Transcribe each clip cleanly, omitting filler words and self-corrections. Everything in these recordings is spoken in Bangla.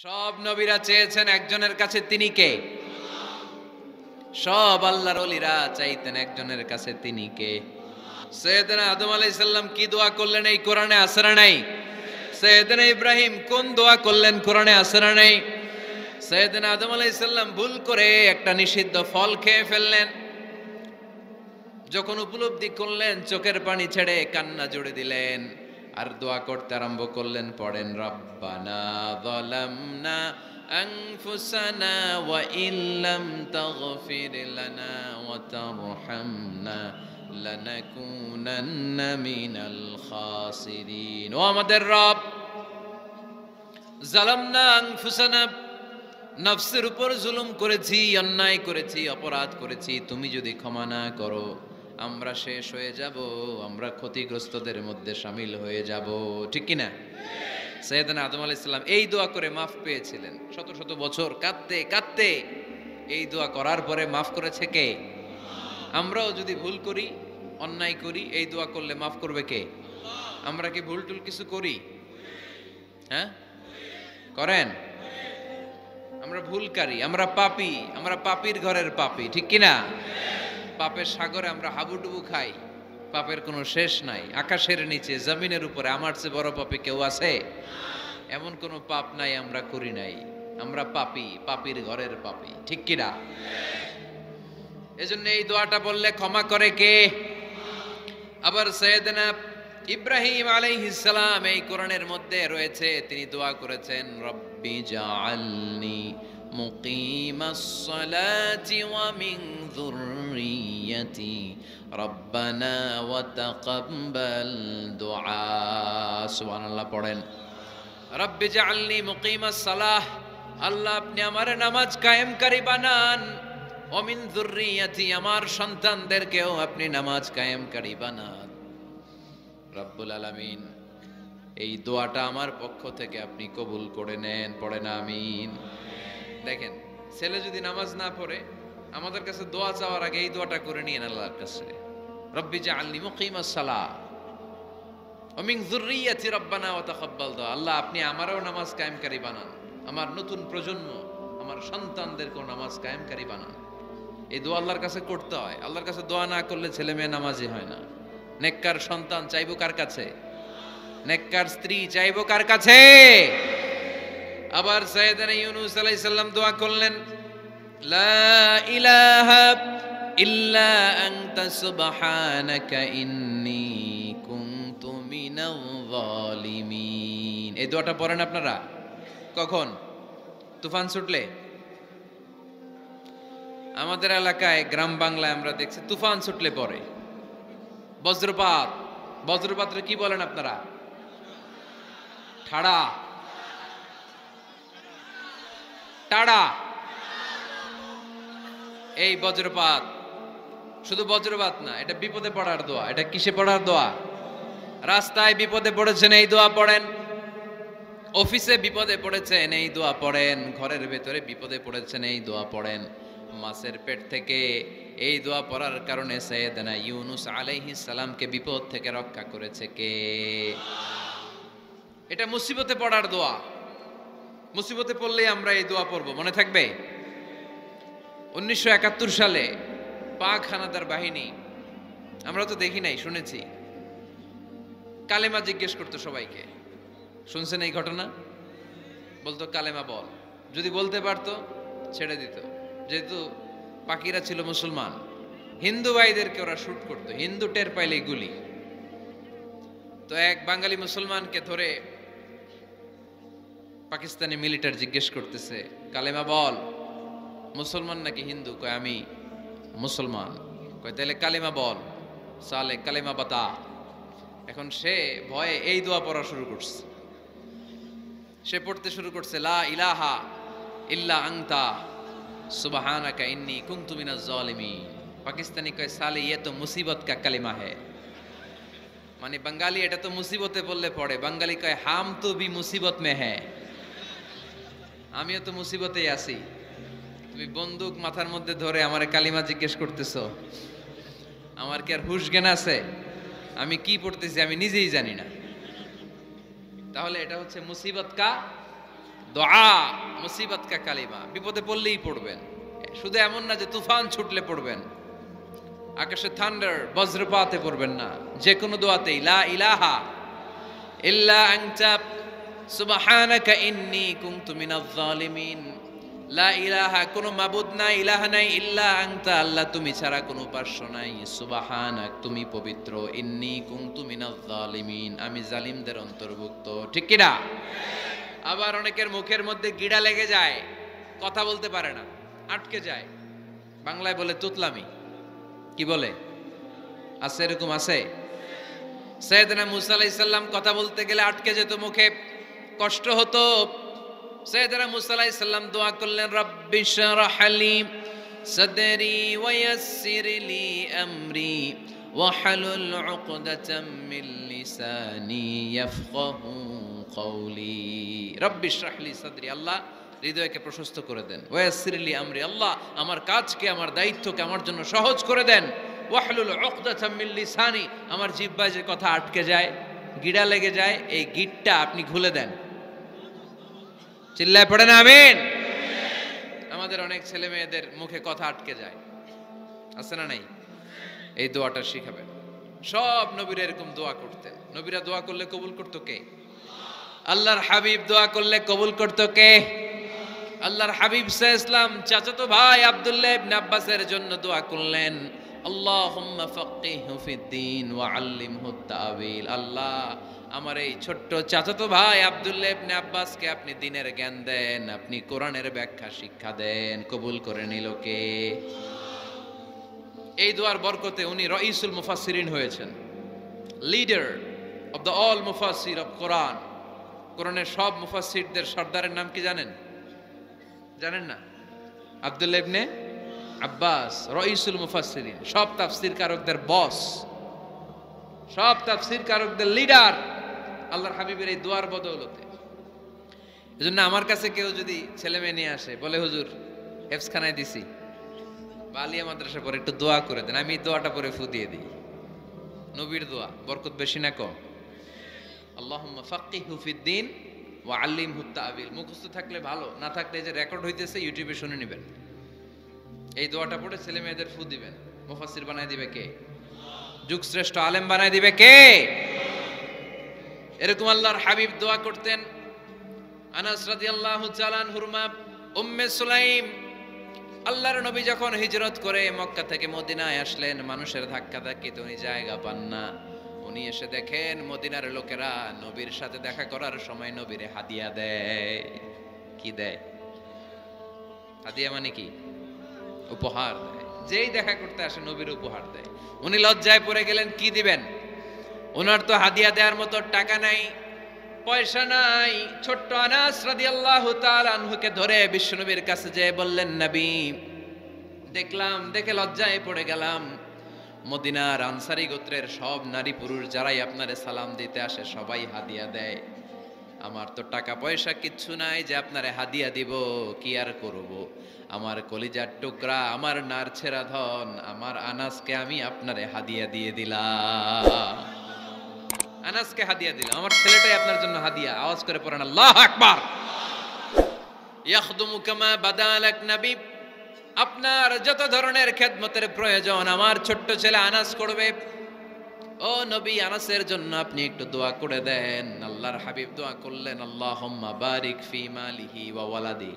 সব নবীরা চেয়েছেন একজনের কাছে, তিনি কে? সব আল্লাহর ওলিরা চাইতেন একজনের কাছে, তিনি কে? সৈয়দনা আদম আলাইহিস সালাম কি দোয়া করলেন এই কোরআনে আছে না নাই? সৈয়দনা ইব্রাহিম কোন দোয়া করলেন কোরআনে আছে না নাই? সৈয়দনা আদম আলাইহিস সালাম ভুল করে একটা নিষিদ্ধ ফল খেয়ে ফেললেন, যখন উপলব্ধি করলেন চোখের পানি ছেড়ে কান্না জুড়ে দিলেন আর দোয়া করতে আরম্ভ করলেন। পড়েন, রব্বানা যালামনা আনফুসানা ওয়া ইল্লাম তাগফির লানা ওয়া তারহামনা লানাকুনান্না মিনাল খাসিরিন। ও আমাদের রব, যালামনা আনফুসানা, নফসের উপর জুলুম করেছি, অন্যায় করেছি, অপরাধ করেছি, তুমি যদি ক্ষমা না করো আমরা শেষ হয়ে যাব, আমরা ক্ষতিগ্রস্তদের মধ্যে শামিল হয়ে যাব। ঠিক কিনা? সৈয়দনা আদম আলাইহিস সালাম এই দোয়া করে মাফ পেয়েছিলেন। শত শত বছর কাঁদতে কাঁদতে এই দোয়া করার পরে মাফ করেছে কে? আমরাও যদি ভুল করি, অন্যায় করি, এই দোয়া করলে মাফ করবে কে? আমরা কি ভুল টুল কিছু করি? হ্যাঁ, করেন? আমরা ভুলকারী, আমরা পাপী, আমরা পাপীর ঘরের পাপী। ঠিক কিনা? পাপের সাগরে আমরা হাবুডুবু খাই, পাপের কোনো শেষ নাই। আকাশের নিচে, জমিনের উপরে আমার চেয়ে বড় পাপী কেউ আছে? এমন কোনো পাপ নাই আমরা করি নাই। আমরা পাপী, পাপীর ঘরের পাপী। ঠিক কিনা? এজন্য এই দোয়াটা বললে ক্ষমা করে কে? আবার সৈয়দনা ইব্রাহিম আলাইহিস সালাম এই কোরআনের মধ্যে রয়েছে, তিনি দোয়া করেছেন, রব্বি জাআলনি মুকিমাস সালাতি ওয়া মিন যুররিয়্যাতি রব্বানা ওয়া তাকাব্বাল দুআ। সুবহানাল্লাহ পড়েন, রব্বি জাআলনি মুকিমাস সালাহ, আল্লাহ আপনি আমার নামাজ কায়েমকারী বানান, ওয়া মিন যুররিয়্যাতি, আমার সন্তানদেরকেও আপনি নামাজ কায়েমকারী বানান। রব্বুল আলামিন, এই দোয়াটা আমার পক্ষ থেকে আপনি কবুল করে নেন। পড়েন আমিন। দেখেন, ছেলে যদি নামাজ না পড়ে আমাদের কাছে দোয়া চাওয়ার আগে এই দোয়াটা করে নিয়েন আল্লাহর কাছে, রব্বি জাআলনি মুকিমাস সালাহ ওয়া মিন যুররিয়্যাতি রব্বানা ওয়া তাকাব্বাল দুআ। আল্লাহ আপনি আমারও নামাজ কায়েমকারী বানান, আমার নতুন প্রজন্ম, আমার সন্তানদেরকেও নামাজ কায়েমকারী বানান। এই দোয়া আল্লাহর কাছে করতে হয়। আল্লাহর কাছে দোয়া না করলে ছেলে মেয়ে নামাজি হয় না। নেককার সন্তান চাইবো কার কাছে? নেককার স্ত্রী চাইবো কার কাছে? আবার সাইয়েদনা ইউনূস আলাইহিস সালাম দোয়া করলেন, লা ইলাহা ইল্লা আনতা সুবহানাকা ইন্নী কুনতু মিনাল যালিমিন। এই দোয়াটা পড়েন আপনারা কখন? তুফান ছুটলে? আমাদের এলাকায় গ্রাম বাংলায় আমরা দেখছি তুফান ছুটলে পড়ে। বজ্রপাত, বজ্রপাতরে কি বলেন আপনারা? ঠাড়া, টাড়া। এই বজ্রপাত শুধু বজ্রপাত না, এটা বিপদে পড়ার দোয়া। এটা কিসে পড়ার দোয়া? রাস্তায় বিপদে পড়েছেন এই দোয়া পড়েন, অফিসে বিপদে পড়েছেন এই দোয়া পড়েন, ঘরের ভেতরে বিপদে পড়েছেন এই দোয়া পড়েন। মাছের পেট থেকে এই দোয়া পড়ার কারণে সাইয়েদনা ইউনূস আলাইহিস সালামকে বিপদ থেকে রক্ষা করেছে কে? এটা মুসিবতে পড়ার দোয়া। মুসিবতে পড়লে আমরা এই দোয়া পড়ব, মনে থাকবে? 1971 সালে পাক হানাদার বাহিনী, আমরা তো দেখি নাই, শুনেছি, কালেমা জিজ্ঞেস করতো সবাইকে। শুনছেন এই ঘটনা? বলতো কালেমা বল, যদি বলতে পারতো ছেড়ে দিত। যেহেতু পাকিরা ছিল মুসলমান, হিন্দু ভাইদেরকে ওরা শুট করতো, হিন্দু টের পাইলে গুলি। তো এক বাঙালি মুসলমানকে ধরে পাকিস্তানি মিলিটার জিজ্ঞেস করতেছে, কালেমা বল, মুসলমান নাকি হিন্দু? কয় আমি মুসলমান। কয় তাহলে কালেমা বল, সালে কালেমা বাতা। এখন সে ভয়ে এই দোয়া পড়া শুরু করছে। সে পড়তে শুরু করছে, লা ইলাহা ইল্লা আনতা সুবহানাকা ইন্নী কুনতু মিনাজ জালিমিন। পাকিস্তানি কয় সালে ये तो मुसीबत का कलिमा है, মানে বাঙালি এটা তো মুসিবতে বললে পড়ে। বাঙালি কয় হাম তো ভি মুসিবত মে হ্যায়, আমিও তো মুসিবতেই আছি। তুমি বন্দুক মাথার মধ্যে ধরে আমারে কালিমা জিজ্ঞেস করতেছো, আমার কি আর হুশ জ্ঞান আছে? আমি কি পড়তেছি আমি নিজেই জানি না। তাহলে এটা হচ্ছে মুসিবত কা দোয়া মুসিবত কা কালিমা, বিপদে পড়লেই পড়বেন। শুধু এমন না যে তুফান ছুটলে পড়বেন, আকাশে থান্ডার বজ্রপাতে পড়বেন না, যে কোনো দোয়াতেই লা ইলাহা ইল্লা আনতা সুবহানাকা ইন্নী কুনতু মিনাজ জালিমিন। লা ইলাহা, কোনো মাবুদ নাই, ইলাহা নাই, ইল্লা আনতা, আল্লাহ তুমি ছাড়া কোনো উপাস্য নাই, সুবহানাক তুমি পবিত্র, ইন্নী কুনতু মিনাজ জালিমিন আমি জালিমদের অন্তর্ভুক্ত। ঠিক কি না? আবার অনেকের মুখের মধ্যে গিড়া লেগে যায়, কথা বলতে পারে না, আটকে যায়, বাংলায় বলে তুতলামি। কি বলে? আছে, এরকম আছে। সাইয়েদনা মুসা আলাইহিস সালাম কথা বলতে গেলে আটকে যেত, মুখে কষ্ট হতো। সাইয়েদনা মুসা আলাইহিস সালাম দোয়া করলেন, রব্বি শরহ লি সাদরি ওয়া ইয়াসসির লি আমরি ওয়াহলুল উকদাতাম মিন লিসানি ইয়াফকাহু কওলি। রব্বি শরহ লি সাদরি, আল্লাহ হৃদয়কে প্রশস্ত করে দেন। ওয়া ইয়াসসির লি আমরি, আল্লাহ আমার কাজকে, আমার দায়িত্বকে আমার জন্য সহজ করে দেন। ওয়াহলুল উকদাতাম মিন লিসানি, আমার জিহ্বায় যে কথা আটকে যায়, গিড়া লেগে যায়, এই গিটটা আপনি খুলে দেন। চিল্লায় পড়েন আমিন। আমাদের অনেক ছেলে মেয়েদের মুখে কথা আটকে যায়, আছে না নাই? এই দোয়াটা শিখাবেন। সব নবীরা এরকম দোয়া করতেন। নবীরা দোয়া করলে কবুল করতো কে? আল্লাহর হাবিব দোয়া করলে কবুল করতো কে? আল্লাহর হাবিব সাল্লাল্লাহু আলাইহি ওয়াসাল্লাম চাচাতো ভাই আব্দুল্লাহ ইবনে আব্বাসের জন্য দোয়া করলেন, আল্লাহুম্মা ফাক্কিহহু ফিদ্দীন ওয়া আল্লিমহু তা'ওয়িল। আল্লাহ আমার এই ছোট্ট চাচাতো ভাই আব্দুল্লাহ ইবনে আব্বাসকে আপনি দ্বীনের জ্ঞান দেন, আপনি কোরআনের ব্যাখ্যা শিক্ষা দেন। কবুল করে নিল কে? এই দোয়ার বরকতে উনি রাইসুল মুফাসসিরিন হয়েছেন, লিডার অফ দ্য অল মুফাসসির অফ কোরআন। কোরআনের সব মুফাসসিরদের সর্দারের নাম কি জানেন? জানেন না? আব্দুল্লাহ ইবনে আব্বাস রাইসুল মুফাসসিরিন, সব তাফসীর কারকদের বস, সব তাফসীর কারকদের লিডার, আল্লাহর হাবিবের এই দোয়ার বদৌলতে। এজন্য আমার কাছে কেউ যদি ছেলে মেয়ে নিয়ে আসে, বলে হুজুর হেফজখানায় দিছি বা আলিয়া মাদ্রাসা পরে একটু দোয়া করে দেন, আমি দোয়াটা পরে ফু দিয়ে দিই। নবীর দোয়া, বরকত বেশি না কম? আল্লাহুম্মা ফাক্কিহহু ফিদ্দীন ওয়া আল্লিমহু তা'ওয়িল। মুখস্থ থাকলে ভালো, না থাকলে যে রেকর্ড হইতেছে ইউটিউবে শুনে নেবেন। এই দোয়াটা পড়ে ছেলে মেয়েদের ফু দিবেন। মুফাসসির বানায় দিবে কে? যুগশ্রেষ্ঠ আলেম বানায় দিবে কে? এরকম আল্লাহর হাবিব দোয়া করতেন। আনাস রাদিয়াল্লাহু তাআলা আনহুর মা উম্মে সুলাইম, আল্লাহর নবী যখন হিজরত করে মক্কা থেকে মদিনায় আসলেন, মানুষের ধাক্কা ধাক্কিতে উনি জায়গা পান না। উনি এসে দেখেন মদিনার লোকেরা নবীর সাথে দেখা করার সময় নবীরে হাদিয়া দেয়। কি দেয়? হাদিয়া মানে কি? উপহার দেয়। যেই দেখা করতে আসে নবীর উপহার দেয়। উনি লজ্জায় পড়ে গেলেন, কি দিবেন? ওনার তো হাদিয়া দেওয়ার মতো টাকা নাই, পয়সা নাই। ছোট্ট আনাস রাদিয়াল্লাহু তাআলা আনহুকে ধরে বিশ্বনবীর কাছে যেয়ে বললেন, নবী দেখলাম, দেখে লজ্জায় পড়ে গেলাম, মদিনার আনসারী গোত্রের সব নারী পুরুষ যারাই আপনারে সালাম দিতে আসে সবাই হাদিয়া দেয়। আমার তো টাকা পয়সা কিচ্ছু নাই যে আপনারে হাদিয়া দিব, কি আর করব। আমার কলিজার টুকরা, আমার নারছেরা ধন, আমার আনাসকে আমি আপনারে হাদিয়া দিয়ে দিলাম। আনাসকে হাদিয়া দিলাম, আমার ছেলেটাই আপনার জন্য হাদিয়া। আওয়াজ করে পড়েন আল্লাহু আকবার। ইয়াখদুমু কামা বাদালাক নবী, আপনার যত ধরনের খেদমতের প্রয়োজন আমার ছোট্ট ছেলে আনাস করবে। ও নবী, আনাসের জন্য আপনি একটু দোয়া করে দেন। আল্লাহর হাবিব দোয়া করলেন, আল্লাহুম্মা বারিক ফি মালিহি ওয়া ওয়ালাদি।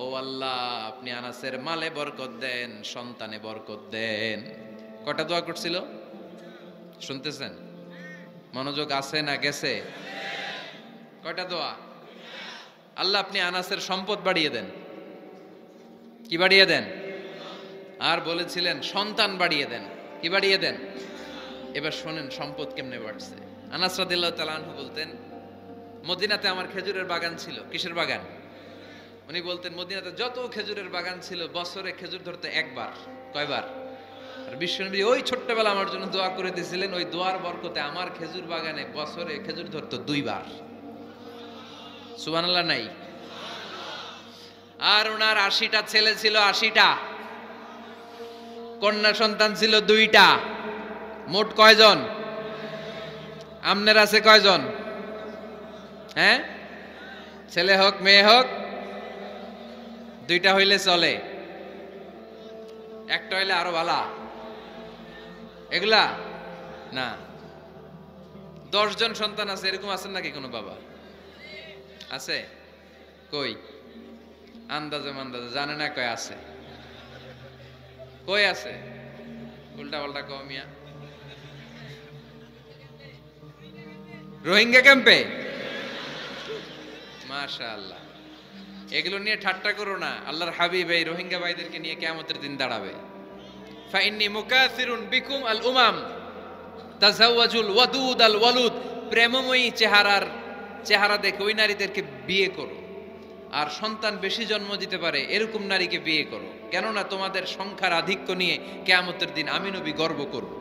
ও আল্লাহ, আপনি আনাসের মালে বরকত দেন, সন্তানে বরকত দেন। কটা দোয়া করছিল শুনতেছেন? মনোযোগ আছে না গেছে? কয়টা দোয়া? আল্লাহ আপনি আনাসের সম্পদ বাড়িয়ে দেন। কি বাড়িয়ে দেন? আর বলেছিলেন সন্তান বাড়িয়ে দেন। কি বাড়িয়ে দেন? এবার শোনেন সম্পদ কেমনে বাড়ছে। আনাস রাদিয়াল্লাহু তাআলা আনহু বলতেন, মদিনাতে আমার খেজুরের বাগান ছিল। কিসের বাগান? উনি বলতেন মদিনাতে যত খেজুরের বাগান ছিল বছরে খেজুর ধরতে একবার। কয়বার? আর বিশ্বনবী ওই ছোট্টবেলা আমার জন্য দোয়া করে দিয়েছিলেন, ওই দোয়ার বরকতে আমার খেজুর বাগানে বছরে খেজুর ধরতো 2 বার। সুবহানাল্লাহ নাই? আর ওনার 80টা ছেলে ছিল, 80টা কন্যা সন্তান ছিল 2টা। মোট কয়জন? আমনের আছে কয়জন? হ্যাঁ, ছেলে হোক মেয়ে হোক দুইটা হইলে চলে, একটা হইলে আরো ভালা। এগুলা না। 10 জন সন্তান আছে, এরকম আছেন নাকি কোনো বাবা? আছে? কই? আন্দাজে মান্দাজে জানে না, কয় আছে? কই আছে? উল্টা পাল্টা কও মিয়া। রোহিঙ্গা ক্যাম্পে? মাশাআল্লাহ। এগুলো নিয়ে ঠাট্টা করো না। আল্লাহর হাবিব এই রোহিঙ্গা ভাইদেরকে নিয়ে কিয়ামতের দিন দাঁড়াবে। ফাইন্নী মুকাসিরুন বিকুম আল উমাম তাজাওয়াজুল ওয়াদুদ আল ওয়ালুদ। প্রেমময়ী চেহারা দেখে ওই নারীদেরকে বিয়ে করো, আর সন্তান বেশি জন্ম দিতে পারে এরকম নারীকে বিয়ে করো, কেননা তোমাদের সংখ্যার আধিক্য নিয়ে কিয়ামতের দিন আমি নবী গর্ব করব।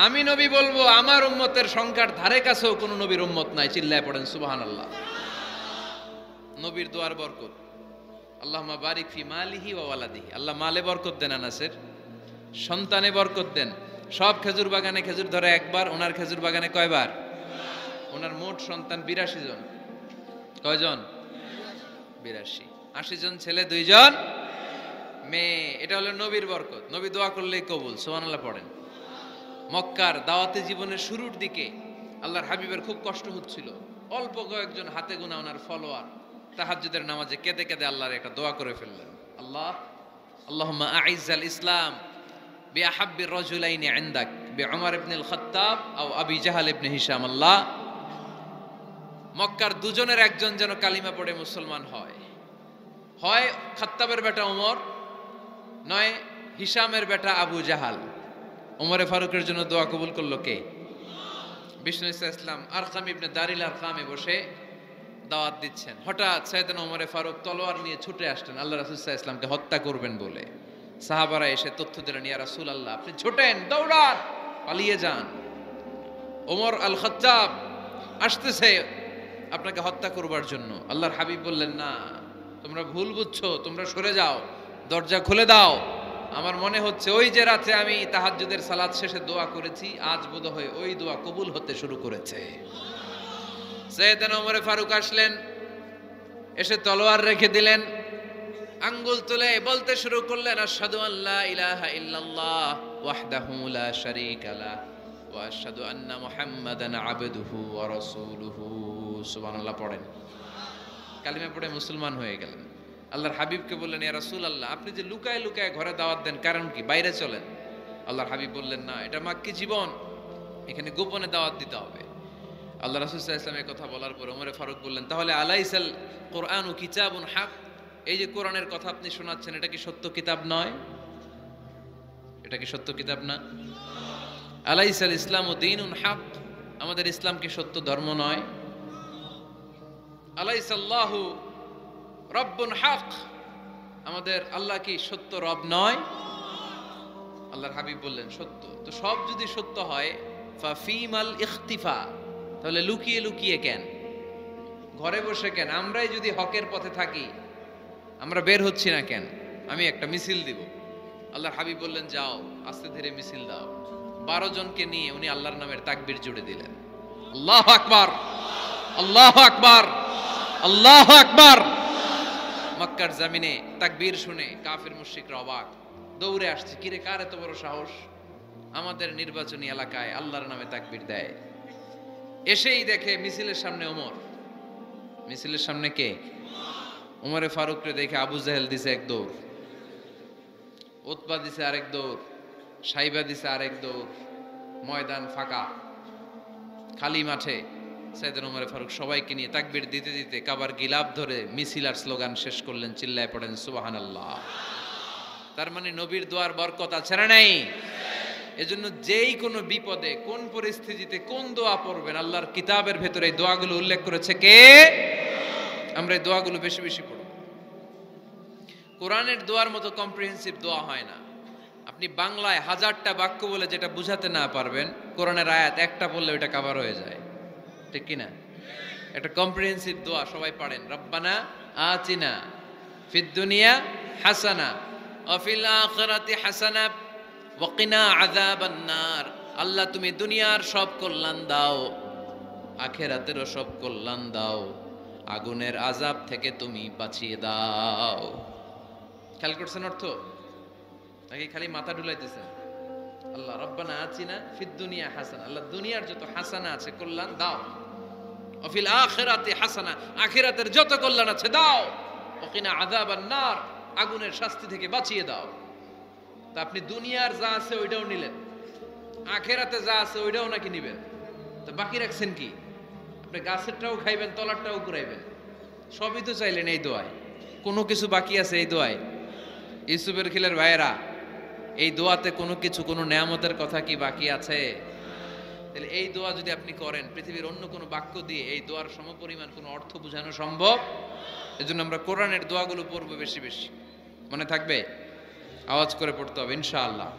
আমি নবী বলবো আমার উম্মতের সংখ্যার ধারে কাছেও কোনো নবীর উম্মত নাই। চিল্লায় পড়েন সুবহানাল্লাহ। নবীর দোয়ার বরকত। আল্লাহুম্মা বারিক ফি মালিহি ওয়া ওয়ালাদিহি। আল্লাহ মালে বরকত দেন, আনাসের সন্তানে বরকত দেন। সব খেজুর বাগানে খেজুর ধরে একবার, ওনার খেজুর বাগানে কয়বার? ওনার মোট সন্তান 82 জন। কয়জন? 82। 80 জন ছেলে, 2 জন মেয়ে। এটা হলো নবীর বরকত। নবী দোয়া করলেই কবুল। সুবহানাল্লাহ পড়েন। মক্কার দাওয়াতি জীবনের শুরুর দিকে আল্লাহর হাবিবের খুব কষ্ট হচ্ছিল। অল্প কয়েকজন হাতে গোনা ওনার ফলোয়ার তাহাজ্জুদের নামাজে কেঁদে কেঁদে আল্লাহর একটা দোয়া করে ফেললেন। আল্লাহুম্মা আইজ্জাল ইসলাম বিআহাব্বির রাজুলাইনি ইনদাক বিউমর ইবনুল খাত্তাব আও আবি জাহল ইবনে হিশাম। আল্লাহ, মক্কার দুজনের একজন যেন কালিমা পড়ে মুসলমান হয়। হয় খাত্তাবের বেটা ওমর, নয় হিশামের বেটা আবু জাহাল। ওমরে ফারুকের জন্য দোয়া কবুল করলো কে? বিষ্ণু ইসলাম আরকাম ইবনে দারিল আরকামে বসে দাওয়াত দিচ্ছেন। হঠাৎ সাইয়েদনা ওমরে ফারুক তলোয়ার নিয়ে ছুটে আসলেন আল্লাহ রাসূল সাল্লাল্লাহু আলাইহি ওয়াসাল্লামকে হত্যা করবেন বলে। সাহাবারা এসে তথ্য দিলেন, ইয়া রাসূলুল্লাহ আপনি ছোটেন, দৌড়ান, পালিয়ে যান। ওমর আল খাত্তাব আসতেছে আপনাকে হত্যা করবার জন্য। আল্লাহর হাবিব বললেন, না, তোমরা ভুল বুঝছো, তোমরা সরে যাও, দরজা খুলে দাও। আমার মনে হচ্ছে ওই যে রাতে আমি তাহাজ্জুদের সালাত শেষে দোয়া করেছি, আজ বোধহয় ওই দোয়া কবুল হতে শুরু করেছে। সাইয়েদনা ওমরে ফারুক আসলেন, এসে তলোয়ার রেখে দিলেন, আঙ্গুল তুলে বলতে শুরু করলেন, আশহাদু আল্লা ইলাহা ইল্লাল্লাহ ওয়াহদাহু লা শারীকা লাহ ওয়া আশহাদু আন্না মুহাম্মাদান আবদুহু ওয়া রাসূলুহু। সুবহানাল্লাহ পড়েন। কালিমা পড়ে মুসলমান হয়ে গেলেন। আল্লাহর হাবিবকে বললেন, ইয়া রাসূলুল্লাহ আপনি যে লুকায় লুকায় ঘরে দাওয়াত দেন, কারণ কি? বাইরে চলেন। আল্লাহর হাবিব বললেন, না, এটা মাক্কি জীবন, এখানে গোপনে দাওয়াত দিতে হবে। আল্লাহ রাসূল সাল্লাল্লাহু আলাইহি ওয়াসাল্লাম কথা বলার পর ওমরে ফারুক বললেন, তাহলে আলাইসাল কুরআনু কিতাবুন হক, এই যে কোরআনের কথা আপনি শোনাচ্ছেন এটা কি সত্য কিতাব নয়? এটা কি সত্য কিতাব না? আলাইসাল ইসলামু দীনুন হক, আমাদের ইসলাম কি সত্য ধর্ম নয়? আলাইসাল্লাহু রব্বুন হক, আমাদের আল্লাহ কি সত্য রব নয়? আল্লাহর হাবিব বললেন, সত্য। তো সব যদি সত্য হয়, ফাফিমাল ইখতিফা, তাহলে লুকিয়ে লুকিয়ে কেন, ঘরে বসে কেন? আমরাই যদি হকের পথে থাকি, আমরা বের হচ্ছি না কেন? আমি একটা মিছিল দিব। আল্লাহর হাবিব বললেন, যাও, আস্তে ধীরে মিছিল দাও। 12 জনকে নিয়ে উনি আল্লাহর নামের তাকবীর জুড়ে দিলেন। আল্লাহু আকবার, আল্লাহু আকবার, আল্লাহু আকবার। মক্কার জমিনে তাকবীর শুনে কাফির মুশরিকরা অবাক, দৌড়ে আসছে, কিরে কার এত বড় সাহস আমাদের নির্বাচনী এলাকায় আল্লাহর নামে তাকবীর দেয়। এসেই দেখে মিছিলের সামনে ওমর। মিছিলের সামনে কে? ওমরে ফারুককে দেখে আবু জাহেল দিছে এক দৌড়, উতবা দিছে আরেক দৌড়, সাইবা দিছে আরেক দৌড়। ময়দান ফাঁকা, খালি মাঠে সাইয়েদনা ওমরে ফারুক সবাইকে নিয়ে তাকবীর দিতে দিতে কাবার গিলাফ ধরে মিছিল আর স্লোগান শেষ করলেন। চিল্লায় পড়েন সুবহানাল্লাহ। তার মানে নবীর দোয়ার বরকত আছে না নাই? এজন্য যেই কোনো বিপদে, কোন পরিস্থিতিতে কোন দোয়া পড়বেন, আল্লাহর কিতাবের ভেতরে এই দোয়াগুলো উল্লেখ করেছে কে? আমরা এই দোয়াগুলো বেশি বেশি পড়ব। কোরআনের দোয়ার মতো কম্প্রিহেন্সিভ দোয়া হয় না। আপনি বাংলায় 1000টা বাক্য বলে যেটা বুঝাতে না পারবেন, কোরআনের আয়াত একটা বললে ওটা কভার হয়ে যায়, ঠিক কি না? একটা কম্প্রিহেন্সিভ দোয়া সবাই পড়েন, রব্বানা আতিনা ফিদ দুনিয়া হাসানা ওয়া ফিল আখিরাতি হাসানা ওয়া কিনা আযাবান নার। আল্লাহ তুমি দুনিয়ার সব কল্যাণ দাও, আখিরাতেরও সব কল্যাণ দাও, আগুনের আযাব থেকে তুমি বাঁচিয়ে দাও। খেয়াল করছেন অর্থ নাকি খালি মাথা ডুলাইতেছেন? আল্লাহ রব্বানা আতিনা ফিদ দুনিয়া হাসানা, আল্লাহ দুনিয়ার যত হাসানা আছে কল্যাণ দাও, ওয়াফিল আখিরাতি হাসানা, আখিরাতের যত কল্যাণ আছে দাও, ওয়াকিনা আযাবান নার, আগুনের শাস্তি থেকে বাঁচিয়ে দাও। তা আপনি দুনিয়ার যা আছে ওইটাও নিলেন, আখিরাতে যা আছে ওইটাও নাকি নিবেন, তো বাকি রাখছেন কি? আপনি গাছেরটাও খাইবেন, তলারটাও কুড়াইবেন, সবই তো চাইলেন এই দোয়ায়। কোনো কিছু বাকি আছে এই দোয়ায়? ইউসুফের খিলের ভাইয়েরা, এই দোয়াতে কোনো কিছু, কোনো নেয়ামতের কথা কি বাকি আছে? তাহলে এই দোয়া যদি আপনি করেন, পৃথিবীর অন্য কোনো বাক্য দিয়ে এই দোয়ার সমপরিমাণ কোনো অর্থ বোঝানো সম্ভব? এজন্য আমরা কোরআনের দোয়াগুলো পড়বো বেশি বেশি। মনে থাকবে? আওয়াজ করে পড়তে হবে ইনশাআল্লাহ।